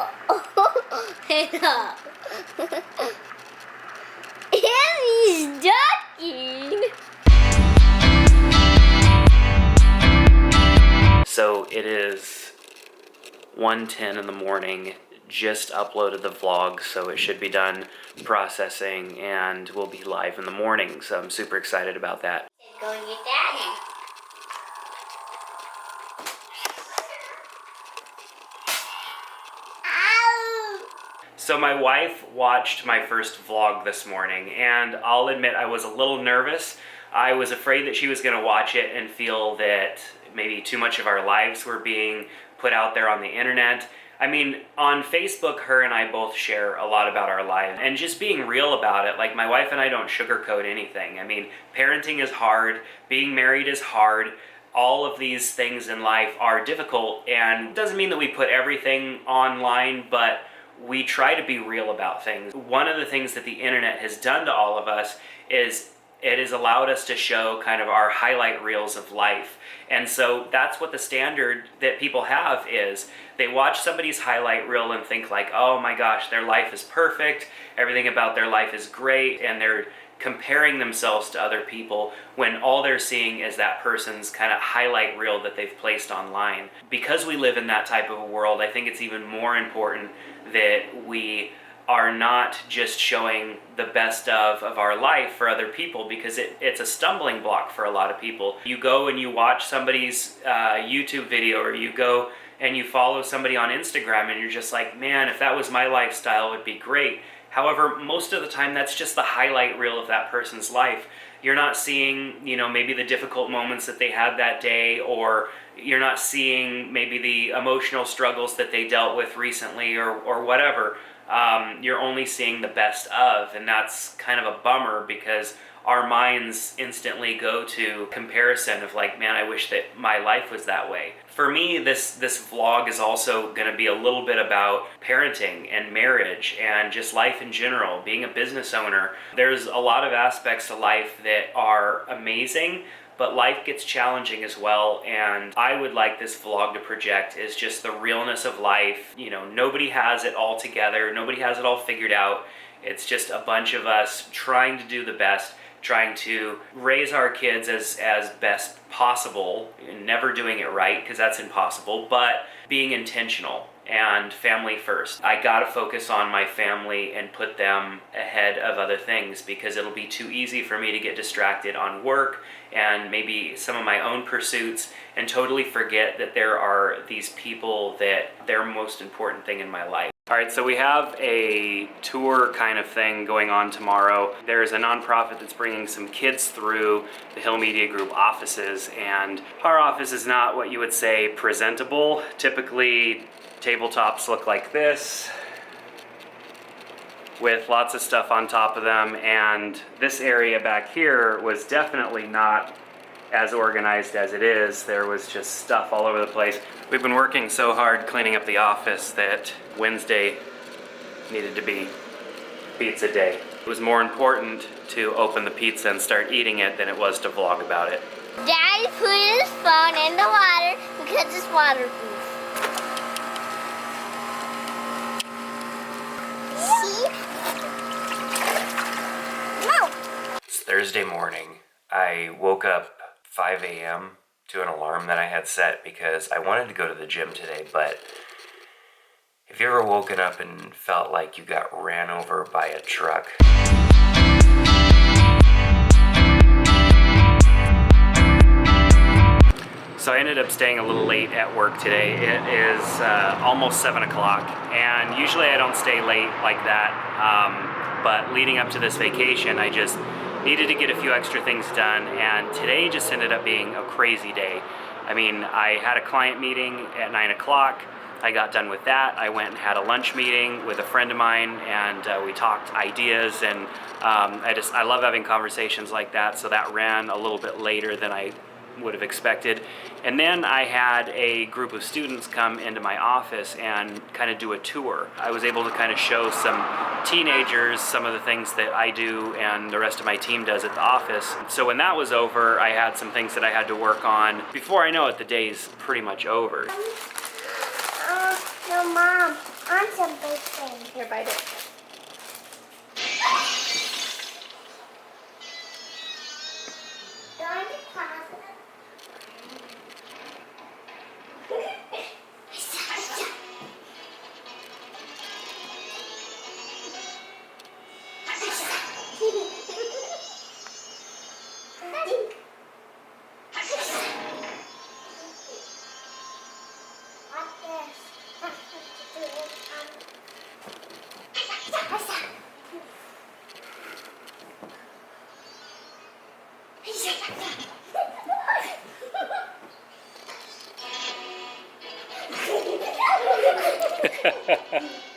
Stop. He's ducking. So it is 1:10 in the morning. Just uploaded the vlog, so it should be done processing and we'll be live in the morning. So I'm super excited about that. Go and get Daddy. So my wife watched my first vlog this morning, and I'll admit I was a little nervous. I was afraid that she was going to watch it and feel that maybe too much of our lives were being put out there on the internet. I mean, on Facebook, her and I both share a lot about our lives, and just being real about it. Like, my wife and I don't sugarcoat anything. I mean, parenting is hard, being married is hard, all of these things in life are difficult, and it doesn't mean that we put everything online, but we try to be real about things. One of the things that the internet has done to all of us is it has allowed us to show kind of our highlight reels of life. And so that's what the standard that people have is. They watch somebody's highlight reel and think like, oh my gosh, their life is perfect, everything about their life is great, and they're comparing themselves to other people when all they're seeing is that person's kind of highlight reel that they've placed online. Because we live in that type of a world, I think it's even more important that we are not just showing the best of our life for other people, because it's a stumbling block for a lot of people. You go and you watch somebody's YouTube video, or you go and you follow somebody on Instagram, and you're just like, man, if that was my lifestyle, it would be great. However, most of the time that's just the highlight reel of that person's life. You're not seeing, maybe the difficult moments that they had that day, or you're not seeing maybe the emotional struggles that they dealt with recently, or whatever. You're only seeing the best of, and that's kind of a bummer, because our minds instantly go to comparison of like, man, I wish that my life was that way. For me, this vlog is also going to be a little bit about parenting and marriage and just life in general, being a business owner. There's a lot of aspects to life that are amazing, but life gets challenging as well, and I would like this vlog to project is just the realness of life. Nobody has it all together, nobody has it all figured out. It's just a bunch of us trying to do the best, trying to raise our kids as best possible, never doing it right, because that's impossible, but being intentional and family first. I gotta focus on my family and put them ahead of other things, because it'll be too easy for me to get distracted on work and maybe some of my own pursuits and totally forget that there are these people that they're most important thing in my life. All right, so we have a tour kind of thing going on tomorrow. There's a nonprofit that's bringing some kids through the Hill Media Group offices, and our office is not what you would say presentable. Typically, tabletops look like this, with lots of stuff on top of them, and this area back here was definitely not as organized as it is. There was just stuff all over the place. We've been working so hard cleaning up the office that Wednesday needed to be pizza day. It was more important to open the pizza and start eating it than it was to vlog about it. Daddy put his phone in the water because it's waterproof. See? No. It's Thursday morning. I woke up 5 a.m. to an alarm that I had set because I wanted to go to the gym today, but have you ever woken up and felt like you got ran over by a truck? So I ended up staying a little late at work today. It is almost 7 o'clock, and usually I don't stay late like that, but leading up to this vacation, I just needed to get a few extra things done, and today just ended up being a crazy day. I mean, I had a client meeting at 9 o'clock. I got done with that. I went and had a lunch meeting with a friend of mine, and we talked ideas, and I love having conversations like that, so that ran a little bit later than I would have expected. And then I had a group of students come into my office and kind of do a tour. I was able to kind of show some teenagers some of the things that I do and the rest of my team does at the office. So when that was over, I had some things that I had to work on. Before I know it, the day's pretty much over. No, Mom. On some big thing. Here, bite it. Don't be positive. Ha ha ha.